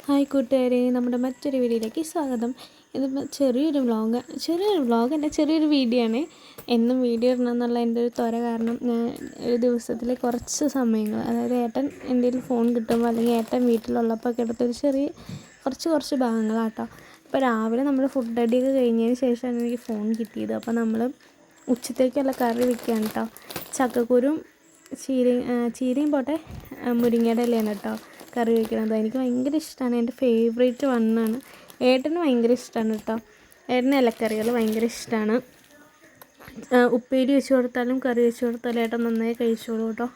Hi കൂട്ടുകാരെ, നമ്മുടെ മറ്റൊരു വീഡിയോയിലേക്ക് സ്വാഗതം. ഇതിപ്പോൾ ചെറിയൊരു വീഡിയോ ആണ്. എന്നും വീഡിയോ ഇടണമെന്നുള്ള എൻ്റെ ഒരു ത്വര കാരണം ഞാൻ ഒരു ദിവസത്തിൽ കുറച്ച് സമയങ്ങൾ, അതായത് ഏട്ടൻ എന്തെങ്കിലും ഫോൺ കിട്ടുമ്പോൾ അല്ലെങ്കിൽ ഏട്ടൻ വീട്ടിലുള്ളപ്പോൾ ഒക്കെ എടുത്തൊരു കുറച്ച് ഭാഗങ്ങളാട്ടോ. ഇപ്പോൾ രാവിലെ നമ്മൾ ഫുഡ് അടിയൊക്കെ കഴിഞ്ഞതിന് ശേഷമാണ് എനിക്ക് ഫോൺ കിട്ടിയത്. അപ്പോൾ നമ്മൾ ഉച്ചത്തേക്കുള്ള കറി വെക്കുകയാണ് കേട്ടോ. ചക്കക്കുരും ചീരയും പോട്ടെ, മുരിങ്ങയുടെ ഇലയാണ് കേട്ടോ കറി വയ്ക്കുന്നത്. എനിക്ക് ഭയങ്കര ഇഷ്ടമാണ്, എൻ്റെ ഫേവറേറ്റ് വണ്ണാണ്. ഏട്ടന് ഭയങ്കര ഇഷ്ടമാണ് കേട്ടോ. ഏട്ടന് ഇലക്കറികൾ ഭയങ്കര ഇഷ്ടമാണ്. ഉപ്പേരി വെച്ച് കൊടുത്താലും കറി വെച്ച് കൊടുത്താലും ഏട്ടൻ നന്നായി കഴിച്ചോളൂ കേട്ടോ.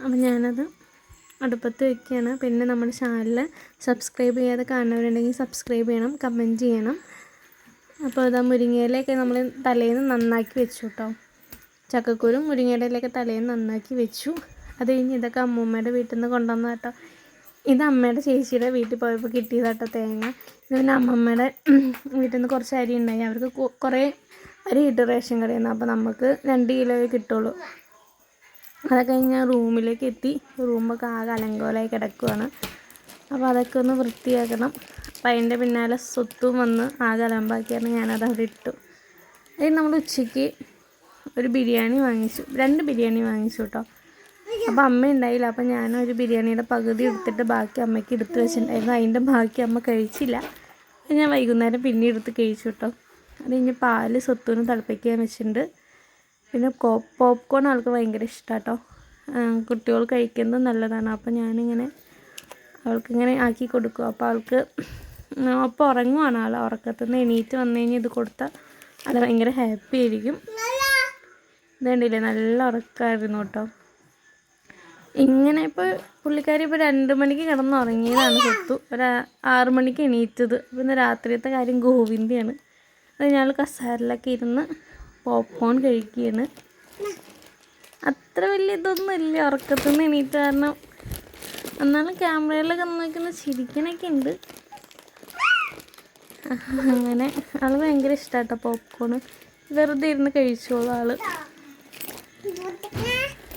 അപ്പം ഞാനത് അടുപ്പത്ത് വയ്ക്കുകയാണ്. പിന്നെ നമ്മുടെ ചാനൽ സബ്സ്ക്രൈബ് ചെയ്യാതെ കാണുന്നവരുണ്ടെങ്കിൽ സബ്സ്ക്രൈബ് ചെയ്യണം, കമൻറ്റ് ചെയ്യണം. അപ്പോൾ ഇതാ മുരിങ്ങയിലൊക്കെ നമ്മൾ തലേന്ന് നന്നാക്കി വെച്ചു കേട്ടോ. ചക്കക്കുരും മുരിങ്ങയുടെ ഇലയൊക്കെ തലേന്ന് നന്നാക്കി വെച്ചു. അത് കഴിഞ്ഞ് ഇതൊക്കെ അമ്മൂമ്മയുടെ വീട്ടിൽ നിന്ന് കൊണ്ടുവന്ന കേട്ടോ. ഇത് അമ്മയുടെ ചേച്ചിയുടെ വീട്ടിൽ പോയപ്പോൾ കിട്ടിയതാട്ടോ തേങ്ങ. ഇത് പിന്നെ അമ്മമ്മയുടെ വീട്ടിൽ നിന്ന് കുറച്ച് അരി ഉണ്ടായി. അവർക്ക് കുറേ അരി കിട്ടും റേഷൻ കടയിൽ നിന്ന്. അപ്പോൾ നമുക്ക് 2 കിലോയെ കിട്ടുള്ളൂ. അതൊക്കെ കഴിഞ്ഞ് റൂമിലേക്ക് എത്തി. റൂമൊക്കെ ആകെ അലങ്കോലമായി കിടക്കുകയാണ്. അപ്പോൾ അതൊക്കെ ഒന്ന് വൃത്തിയാക്കണം. അപ്പോൾ അതിൻ്റെ പിന്നാലെ സ്വത്തും വന്ന് ആകെ അലമ്പാക്കിയാണ്. ഞാനത് അവിടെ ഇട്ടു. അതിന് നമ്മൾ ഉച്ചയ്ക്ക് ഒരു ബിരിയാണി വാങ്ങിച്ചു, 2 ബിരിയാണി വാങ്ങിച്ചു കേട്ടോ. അപ്പോൾ അമ്മ ഉണ്ടായില്ല. അപ്പോൾ ഞാനൊരു ബിരിയാണിയുടെ പകുതി എടുത്തിട്ട് ബാക്കി അമ്മയ്ക്ക് എടുത്ത് വെച്ചിട്ടുണ്ടായിരുന്നു. അതിൻ്റെ ബാക്കി അമ്മ കഴിച്ചില്ല. ഞാൻ വൈകുന്നേരം പിന്നെ എടുത്ത് കഴിച്ചു കേട്ടോ. അത് കഴിഞ്ഞ് പാല് സ്വത്തുവിന് തിളപ്പിക്കാൻ വെച്ചിട്ടുണ്ട്. പിന്നെ പോപ്കോൺ ആൾക്ക് ഭയങ്കര ഇഷ്ടമാണ് കേട്ടോ. കുട്ടികൾ കഴിക്കുന്നത് നല്ലതാണ്. അപ്പോൾ ഞാനിങ്ങനെ അവൾക്കിങ്ങനെ ആക്കി കൊടുക്കും. അപ്പോൾ അവൾക്ക് അപ്പോൾ ഉറങ്ങുവാണ്. ആൾ ഉറക്കത്തുനിന്ന് എണീറ്റ് വന്നു കഴിഞ്ഞാൽ ഇത് കൊടുത്താൽ അത് ഭയങ്കര ഹാപ്പി ആയിരിക്കും. ഇതുണ്ടില്ലേ, നല്ല ഉറക്കമായിരുന്നു കേട്ടോ. ഇങ്ങനെ ഇപ്പോൾ പുള്ളിക്കാരി ഇപ്പോൾ 2 മണിക്ക് കിടന്നുറങ്ങിയതാണ് സ്വത്തു. ഒരു 6 മണിക്ക് എണീറ്റത്. പിന്നെ രാത്രിയത്തെ കാര്യം ഗോവിന്ദയാണ്. അത് ഞങ്ങൾ കസാരയിലൊക്കെ ഇരുന്ന് പോപ്കോൺ കഴിക്കുകയാണ്. അത്ര വലിയ ഇതൊന്നും ഇല്ല ഉറക്കത്തിൽ നിന്ന് എണീറ്റ് കാരണം. എന്നാലും ക്യാമറയിലൊക്കെ നോക്കുന്ന ചിരിക്കണൊക്കെ ഉണ്ട്. അങ്ങനെ ആൾ ഭയങ്കര ഇഷ്ടമാട്ടോ പോപ്കോൺ. വെറുതെ ഇരുന്ന് കഴിച്ചോളൂ ആൾ.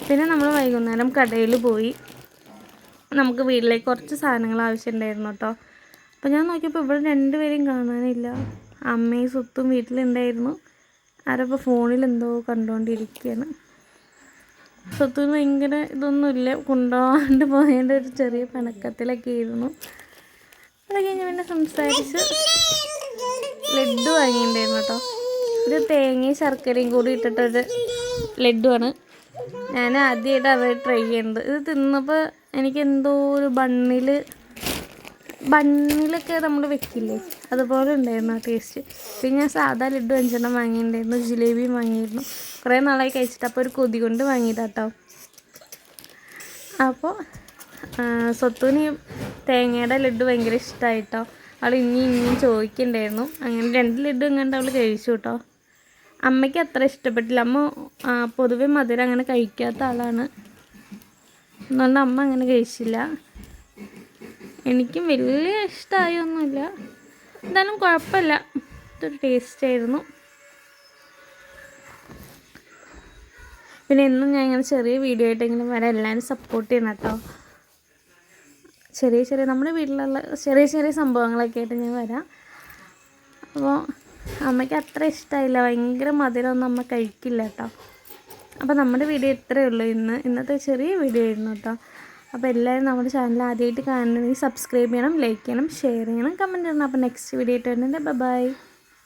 പിന്നെ നമ്മൾ വൈകുന്നേരം കടയിൽ പോയി. നമുക്ക് വീട്ടിലേക്ക് കുറച്ച് സാധനങ്ങൾ ആവശ്യമുണ്ടായിരുന്നു കേട്ടോ. അപ്പോൾ ഞാൻ നോക്കിയപ്പോൾ ഇവിടെ 2 പേരെയും കാണാനില്ല. അമ്മയും സ്വത്തും വീട്ടിലുണ്ടായിരുന്നു. ആരപ്പോൾ ഫോണിൽ എന്തോ കണ്ടുകൊണ്ടിരിക്കുകയാണ്. സ്വത്തുവിന് ഭയങ്കര ഇതൊന്നുമില്ല, കൊണ്ടുപോകാണ്ട് പോയതിൻ്റെ ഒരു ചെറിയ പിണക്കത്തിലൊക്കെ ആയിരുന്നു. അത് കഴിഞ്ഞ് പിന്നെ സംസാരിച്ച് ലഡ്ഡു വാങ്ങിയിട്ടുണ്ടായിരുന്നു കേട്ടോ. ഒരു തേങ്ങയും ശർക്കരയും കൂടി ഇട്ടിട്ടൊരു ലഡ്ഡുവാണ്. ഞാൻ ആദ്യമായിട്ട് അത് ട്രൈ ചെയ്യുന്നത്. ഇത് തിന്നപ്പോൾ എനിക്കെന്തോ ഒരു ബണ്ണിലൊക്കെ നമ്മൾ വെക്കില്ലേ, അതുപോലെ ഉണ്ടായിരുന്നു ആ ടേസ്റ്റ്. പിന്നെ ഞാൻ സാധാ ലഡ്ഡു 5 വാങ്ങിയിട്ടുണ്ടായിരുന്നു, ജിലേബിയും വാങ്ങിയിരുന്നു. കുറേ നാളായി കഴിച്ചിട്ട് അപ്പോൾ ഒരു കൊതി കൊണ്ട് വാങ്ങിയതാട്ടോ. അപ്പോൾ സ്വത്തുവിന് തേങ്ങയുടെ ലഡ്ഡു ഭയങ്കര ഇഷ്ടമായിട്ടോ. അവൾ ഇനിയും ചോദിക്കുന്നുണ്ടായിരുന്നു. അങ്ങനെ 2 ലഡ്ഡു എങ്ങാണ്ട് അവൾ കഴിച്ചു കേട്ടോ. അമ്മയ്ക്ക് അത്ര ഇഷ്ടപ്പെട്ടില്ല. അമ്മ പൊതുവെ മധുരം അങ്ങനെ കഴിക്കാത്ത ആളാണ്. അതുകൊണ്ട് അമ്മ അങ്ങനെ കഴിച്ചില്ല. എനിക്കും വലിയ ഇഷ്ടമായൊന്നുമില്ല, എന്തായാലും കുഴപ്പമില്ല. ഇതൊരു ടേസ്റ്റായിരുന്നു. പിന്നെ എന്നും ഞാൻ ഇങ്ങനെ ചെറിയ വീഡിയോ ആയിട്ടെങ്കിലും വരാൻ എല്ലാവരും സപ്പോർട്ട് ചെയ്യണം കേട്ടോ. ചെറിയ നമ്മുടെ വീട്ടിലുള്ള ചെറിയ സംഭവങ്ങളൊക്കെ ആയിട്ട് ഞാൻ വരാം. അപ്പോൾ അമ്മയ്ക്ക് അത്ര ഇഷ്ടമായില്ല, ഭയങ്കര മധുരമൊന്നും അമ്മ കഴിക്കില്ല കേട്ടോ. അപ്പോൾ നമ്മുടെ വീഡിയോ ഇത്രയേ ഉള്ളൂ. ഇന്നത്തെ ചെറിയ വീഡിയോ ആയിരുന്നു കേട്ടോ. അപ്പോൾ എല്ലാവരും നമ്മുടെ ചാനൽ ആദ്യമായിട്ട് കാണണമെങ്കിൽ സബ്സ്ക്രൈബ് ചെയ്യണം, ലൈക്ക് ചെയ്യണം, ഷെയർ ചെയ്യണം, കമൻറ്റ് ചെയ്യണം. അപ്പോൾ നെക്സ്റ്റ് വീഡിയോ ആയിട്ട് വരുന്നുണ്ട്. ബൈ.